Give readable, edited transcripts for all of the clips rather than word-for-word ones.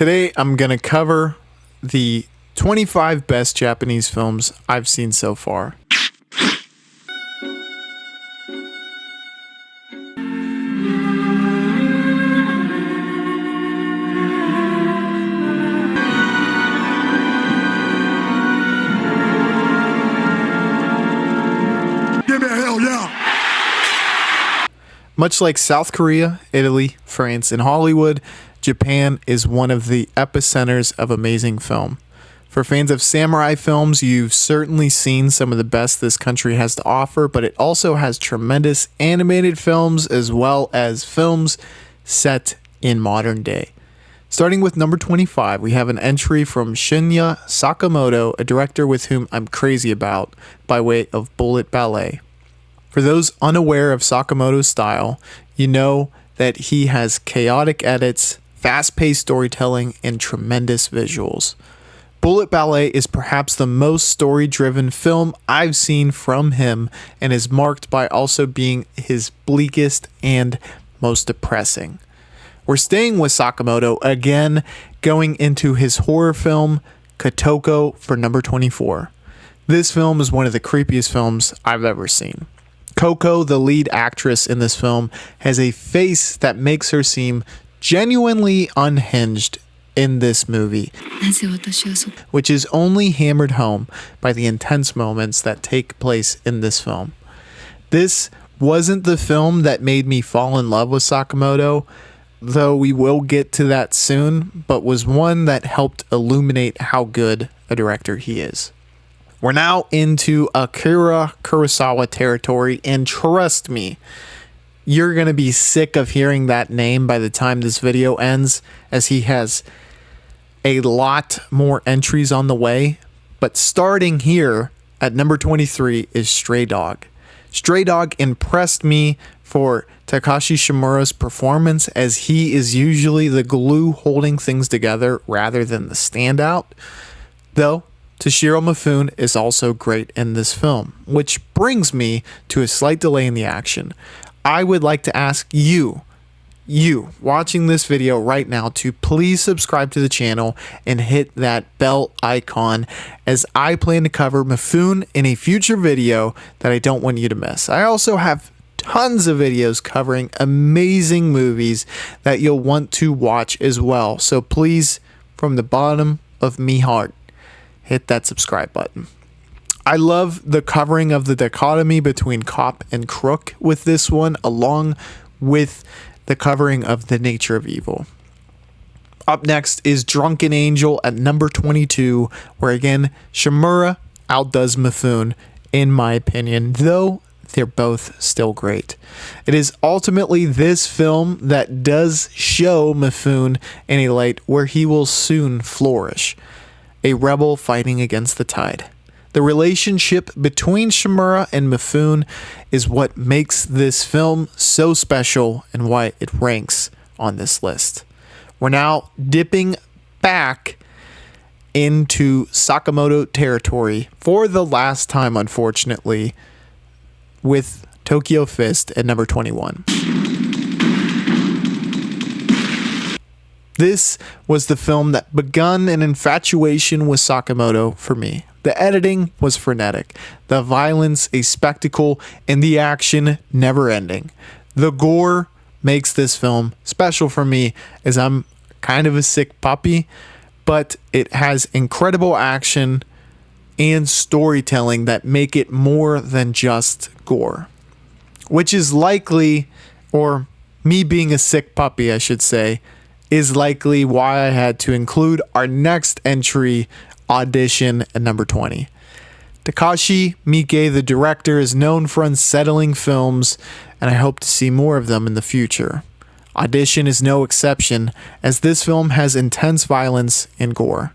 Today I'm going to cover the 25 best Japanese films I've seen so far. Much like South Korea, Italy, France, and Hollywood, Japan is one of the epicenters of amazing film. For fans of samurai films, you've certainly seen some of the best this country has to offer, but it also has tremendous animated films as well as films set in modern day. Starting with number 25, we have an entry from Shinya Tsukamoto, a director with whom I'm crazy about, by way of Bullet Ballet. For those unaware of Sakamoto's style, you know that he has chaotic edits, fast-paced storytelling, and tremendous visuals. Bullet Ballet is perhaps the most story-driven film I've seen from him and is marked by also being his bleakest and most depressing. We're staying with Sakamoto again, going into his horror film, Kotoko, for number 24. This film is one of the creepiest films I've ever seen. Coco, the lead actress in this film, has a face that makes her seem genuinely unhinged in this movie, which is only hammered home by the intense moments that take place in this film. This wasn't the film that made me fall in love with Sakamoto, though we will get to that soon, but was one that helped illuminate how good a director he is. We're now into Akira Kurosawa territory, and trust me, you're going to be sick of hearing that name by the time this video ends, as he has a lot more entries on the way. But starting here at number 23 is Stray Dog. Stray Dog impressed me for Takashi Shimura's performance, as he is usually the glue holding things together rather than the standout, though Toshiro Mifune is also great in this film, which brings me to a slight delay in the action. I would like to ask you watching this video right now, to please subscribe to the channel and hit that bell icon, as I plan to cover Mifune in a future video that I don't want you to miss. I also have tons of videos covering amazing movies that you'll want to watch as well. So please, from the bottom of me heart, hit that subscribe button. I love the covering of the dichotomy between cop and crook with this one, along with the covering of the nature of evil. Up next is Drunken Angel at number 22, where again, Shimura outdoes Mifune, in my opinion, though they're both still great. It is ultimately this film that does show Mifune in a light where he will soon flourish. A rebel fighting against the tide. The relationship between Shimura and Mifune is what makes this film so special and why it ranks on this list. We're now dipping back into Sakamoto territory for the last time, unfortunately, with Tokyo Fist at number 21. This was the film that begun an infatuation with Sakamoto for me. The editing was frenetic, the violence a spectacle, and the action never ending. The gore makes this film special for me, as I'm kind of a sick puppy, but it has incredible action and storytelling that make it more than just gore. Which is likely, or me being a sick puppy, I should say, is likely why I had to include our next entry, Audition, at number 20. Takashi Miike, the director, is known for unsettling films, and I hope to see more of them in the future. Audition is no exception, as this film has intense violence and gore.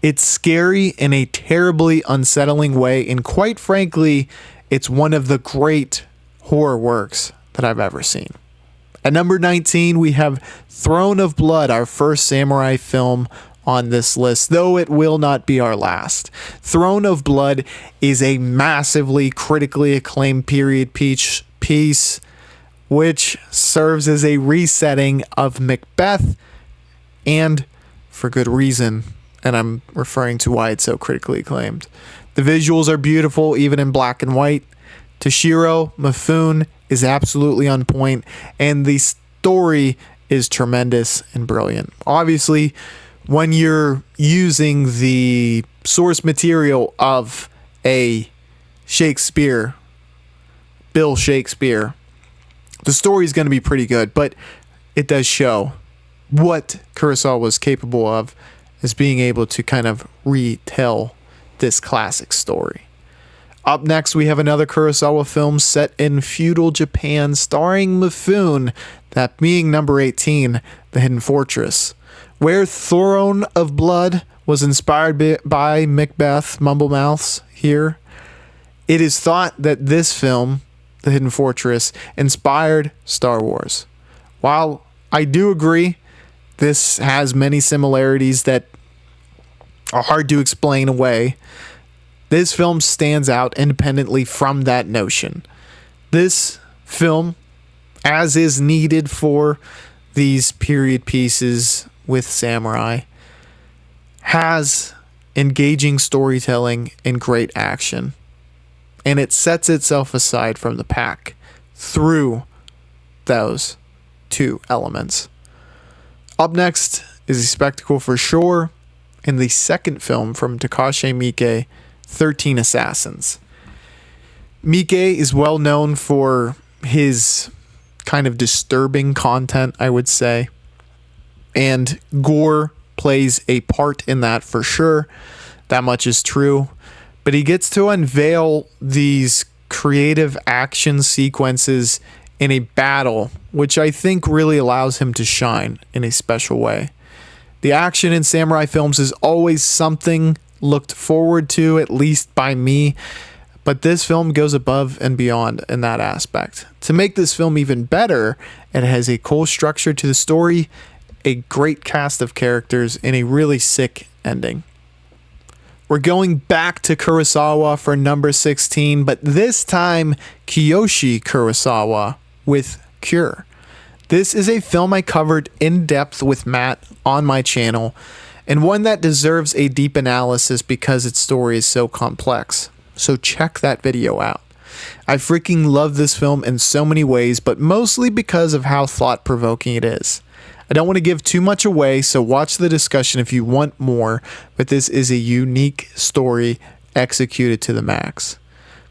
It's scary in a terribly unsettling way, and quite frankly, it's one of the great horror works that I've ever seen. At number 19, we have Throne of Blood, our first samurai film on this list, though it will not be our last. Throne of Blood is a massively critically acclaimed period piece, which serves as a resetting of Macbeth and for good reason, and I'm referring to why it's so critically acclaimed. The visuals are beautiful, even in black and white. Toshiro Mifune is absolutely on point, and the story is tremendous and brilliant. Obviously, when you're using the source material of a Shakespeare, Bill Shakespeare, the story is going to be pretty good, but it does show what Kurosawa was capable of as being able to kind of retell this classic story. Up next, we have another Kurosawa film set in feudal Japan starring Mifune, that being number 18, The Hidden Fortress, where Throne of Blood was inspired by Macbeth mumble mouths here. It is thought that this film, The Hidden Fortress, inspired Star Wars. While I do agree this has many similarities that are hard to explain away, this film stands out independently from that notion. This film, as is needed for these period pieces with samurai, has engaging storytelling and great action. And it sets itself aside from the pack through those two elements. Up next is a spectacle for sure, in the second film from Takashi Miike, 13 Assassins. Miike is well known for his kind of disturbing content, I would say, and gore plays a part in that for sure. That much is true. But he gets to unveil these creative action sequences in a battle, which I think really allows him to shine in a special way. The action in samurai films is always something looked forward to, at least by me, but this film goes above and beyond in that aspect. To make this film even better, it has a cool structure to the story, a great cast of characters, and a really sick ending. We're going back to Kurosawa for number 16, but this time Kiyoshi Kurosawa with Cure. This is a film I covered in depth with Matt on my channel, and one that deserves a deep analysis because its story is so complex. So check that video out. I freaking love this film in so many ways, but mostly because of how thought-provoking it is. I don't want to give too much away, so watch the discussion if you want more, but this is a unique story executed to the max.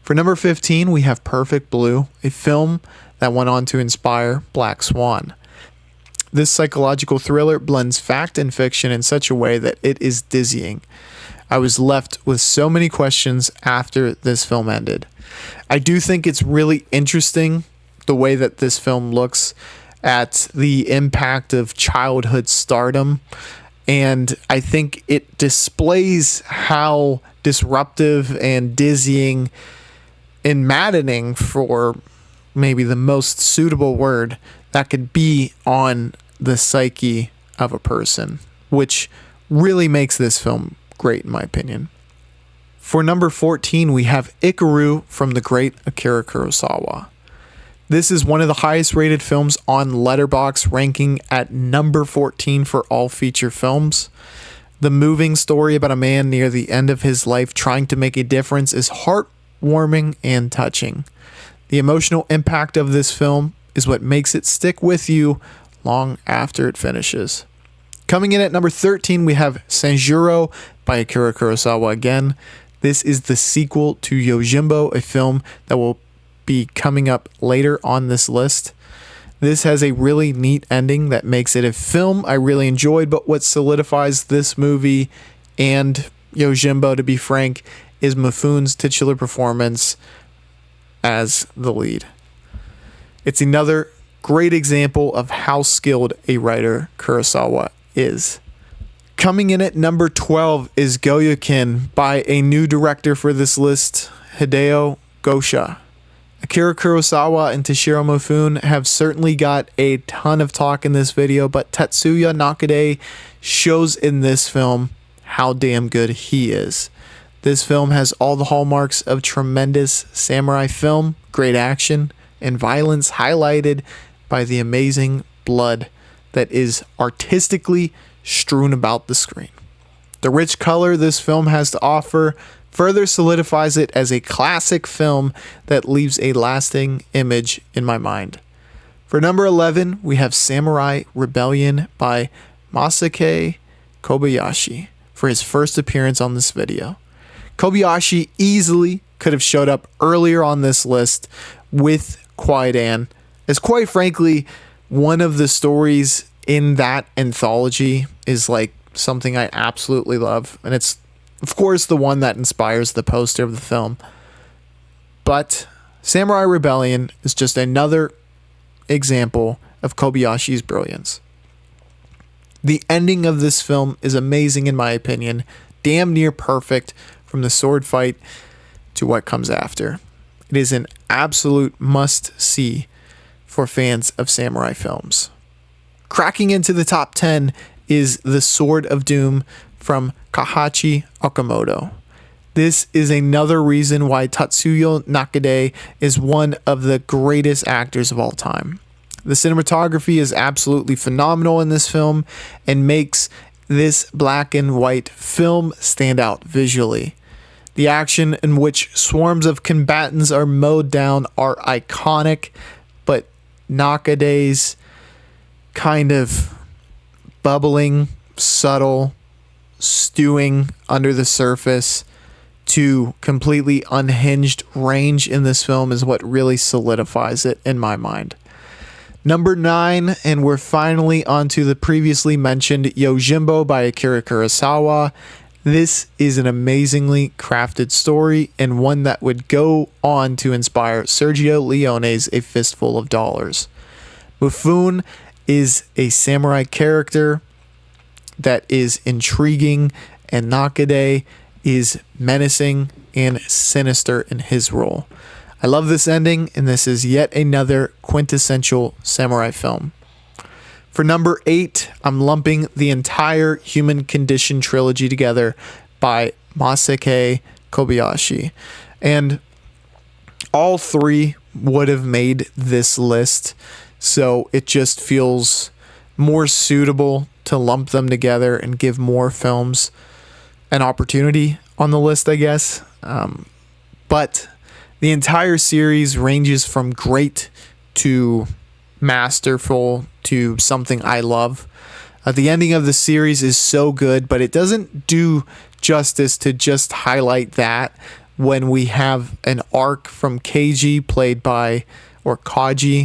For number 15, we have Perfect Blue, a film that went on to inspire Black Swan. This psychological thriller blends fact and fiction in such a way that it is dizzying. I was left with so many questions after this film ended. I do think it's really interesting the way that this film looks at the impact of childhood stardom, and I think it displays how disruptive and dizzying and maddening, for maybe the most suitable word, that could be on the psyche of a person, which really makes this film great in my opinion. For number 14, we have Ikiru from the great Akira Kurosawa. This is one of the highest rated films on Letterboxd, ranking at number 14 for all feature films. The moving story about a man near the end of his life trying to make a difference is heartwarming and touching. The emotional impact of this film is what makes it stick with you long after it finishes. Coming in at number 13, we have Sanjuro by Akira Kurosawa again. This is the sequel to Yojimbo, a film that will be coming up later on this list. This has a really neat ending that makes it a film I really enjoyed, but what solidifies this movie and Yojimbo, to be frank, is Mifune's titular performance as the lead. It's another great example of how skilled a writer Kurosawa is. Coming in at number 12 is Goyokin by a new director for this list, Hideo Gosha. Akira Kurosawa and Toshiro Mifune have certainly got a ton of talk in this video, but Tetsuya Nakade shows in this film how damn good he is. This film has all the hallmarks of tremendous samurai film, great action, and violence highlighted by the amazing blood that is artistically strewn about the screen. The rich color this film has to offer further solidifies it as a classic film that leaves a lasting image in my mind. For number 11, we have Samurai Rebellion by Masaki Kobayashi for his first appearance on this video. Kobayashi easily could have showed up earlier on this list with Quiet Anne, as quite frankly, one of the stories in that anthology is like something I absolutely love, and it's of course the one that inspires the poster of the film. But Samurai Rebellion is just another example of Kobayashi's brilliance. The ending of this film is amazing in my opinion, damn near perfect from the sword fight to what comes after. It is an absolute must-see for fans of samurai films. Cracking into the top 10 is The Sword of Doom from Kihachi Okamoto. This is another reason why Tatsuya Nakade is one of the greatest actors of all time. The cinematography is absolutely phenomenal in this film and makes this black and white film stand out visually. The action in which swarms of combatants are mowed down are iconic, but Nakade's kind of bubbling, subtle, stewing under the surface to completely unhinged range in this film is what really solidifies it in my mind. Number 9, and we're finally onto the previously mentioned Yojimbo by Akira Kurosawa. This is an amazingly crafted story and one that would go on to inspire Sergio Leone's A Fistful of Dollars. Mifune is a samurai character that is intriguing, and Nakade is menacing and sinister in his role. I love this ending, and this is yet another quintessential samurai film. For number 8, I'm lumping the entire Human Condition Trilogy together by Masaki Kobayashi. And all three would have made this list, so it just feels more suitable to lump them together and give more films an opportunity on the list, I guess. But the entire series ranges from great to masterful to something I love. The ending of the series is so good, but it doesn't do justice to just highlight that when we have an arc from Kaji played by Tatsuya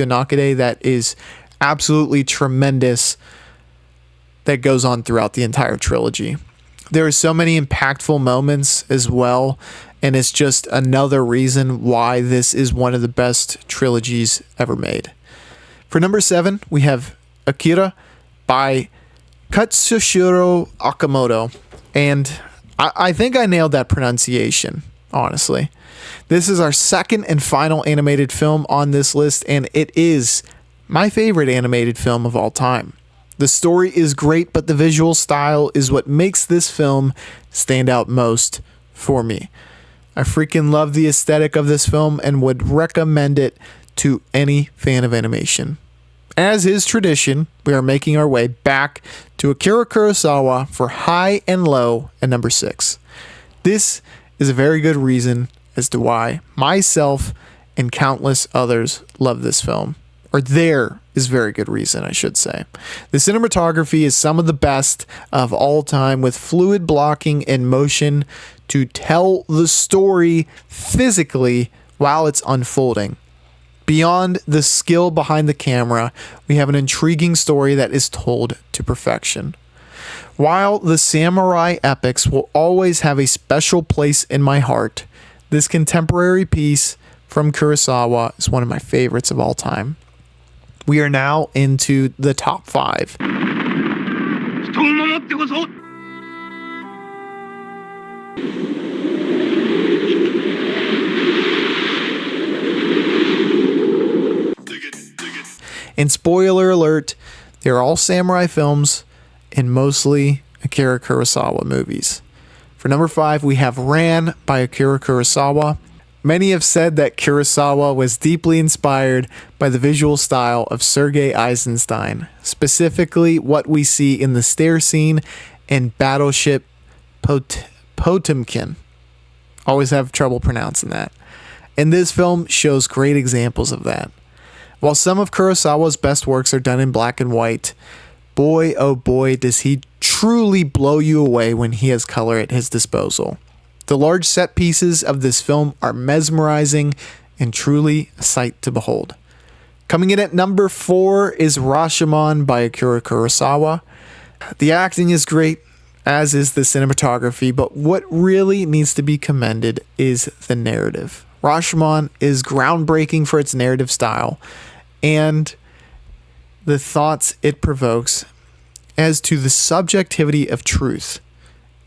Nakade that is absolutely tremendous, that goes on throughout the entire trilogy. There are so many impactful moments as well, and it's just another reason why this is one of the best trilogies ever made. For number 7, we have Akira by Katsushiro Otomo, and I think I nailed that pronunciation, honestly. This is our second and final animated film on this list, and it is my favorite animated film of all time. The story is great, but the visual style is what makes this film stand out most for me. I freaking love the aesthetic of this film and would recommend it to any fan of animation. As is tradition, we are making our way back to Akira Kurosawa for high and low at number 6. This is a very good reason as to why myself and countless others love this film. Or there is very good reason, I should say. The cinematography is some of the best of all time, with fluid blocking and motion to tell the story physically while it's unfolding. Beyond the skill behind the camera, we have an intriguing story that is told to perfection. While the samurai epics will always have a special place in my heart, this contemporary piece from Kurosawa is one of my favorites of all time. We are now into the top 5. And spoiler alert, they're all samurai films and mostly Akira Kurosawa movies. For number 5, we have Ran by Akira Kurosawa. Many have said that Kurosawa was deeply inspired by the visual style of Sergei Eisenstein, specifically what we see in the stair scene in Battleship Potemkin. Always have trouble pronouncing that. And this film shows great examples of that. While some of Kurosawa's best works are done in black and white, boy oh boy does he truly blow you away when he has color at his disposal. The large set pieces of this film are mesmerizing and truly a sight to behold. Coming in at number 4 is Rashomon by Akira Kurosawa. The acting is great, as is the cinematography, but what really needs to be commended is the narrative. Rashomon is groundbreaking for its narrative style and the thoughts it provokes as to the subjectivity of truth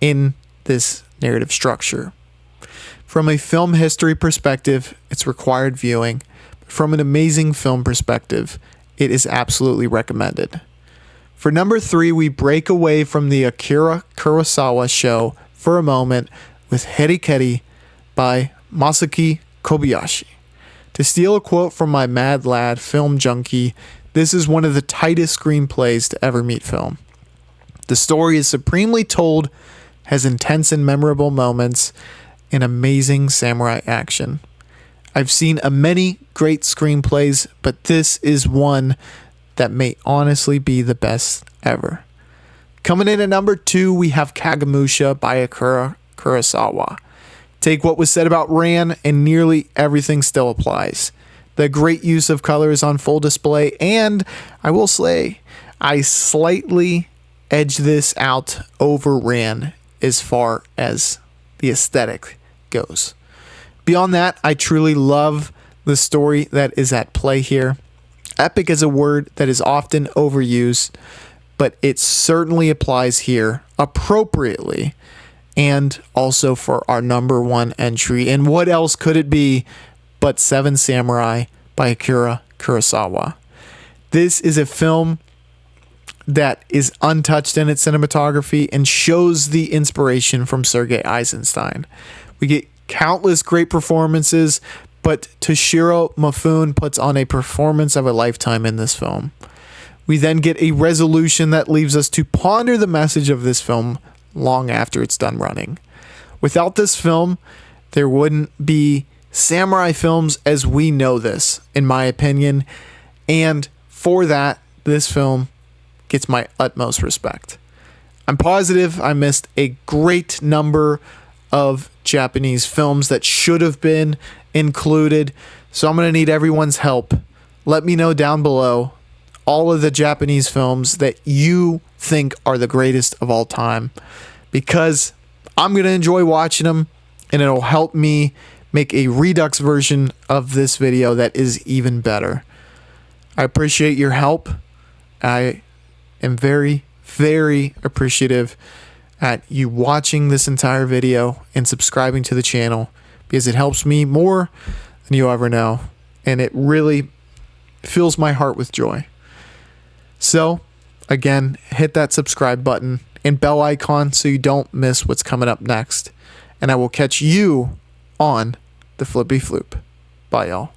in this narrative structure. From a film history perspective, it's required viewing. From an amazing film perspective, it is absolutely recommended. For number 3, we break away from the Akira Kurosawa show for a moment with Harakiri by Masaki Kobayashi. To steal a quote from my mad lad film junkie, this is one of the tightest screenplays to ever meet film. The story is supremely told, has intense and memorable moments, and amazing samurai action. I've seen many great screenplays, but this is one that may honestly be the best ever. Coming in at number 2, we have Kagemusha by Akira Kurosawa. Take what was said about Ran, and nearly everything still applies. The great use of color is on full display, and I will say, I slightly edge this out over Ran as far as the aesthetic goes. Beyond that, I truly love the story that is at play here. Epic is a word that is often overused, but it certainly applies here appropriately, and also for our number 1 entry. And what else could it be but Seven Samurai by Akira Kurosawa? This is a film that is untouched in its cinematography and shows the inspiration from Sergei Eisenstein. We get countless great performances, but Toshiro Mifune puts on a performance of a lifetime in this film. We then get a resolution that leaves us to ponder the message of this film long after it's done running. Without this film, there wouldn't be samurai films as we know this, in my opinion, and for that, this film gets my utmost respect. I'm positive I missed a great number of Japanese films that should have been included, so I'm going to need everyone's help. Let me know down below all of the Japanese films that you think are the greatest of all time, because I'm going to enjoy watching them, and it'll help me make a redux version of this video that is even better. I appreciate your help. I am very, very appreciative at you watching this entire video and subscribing to the channel, because it helps me more than you'll ever know, and it really fills my heart with joy. So, again, hit that subscribe button and bell icon so you don't miss what's coming up next, and I will catch you on the Flippy Floop. Bye, y'all.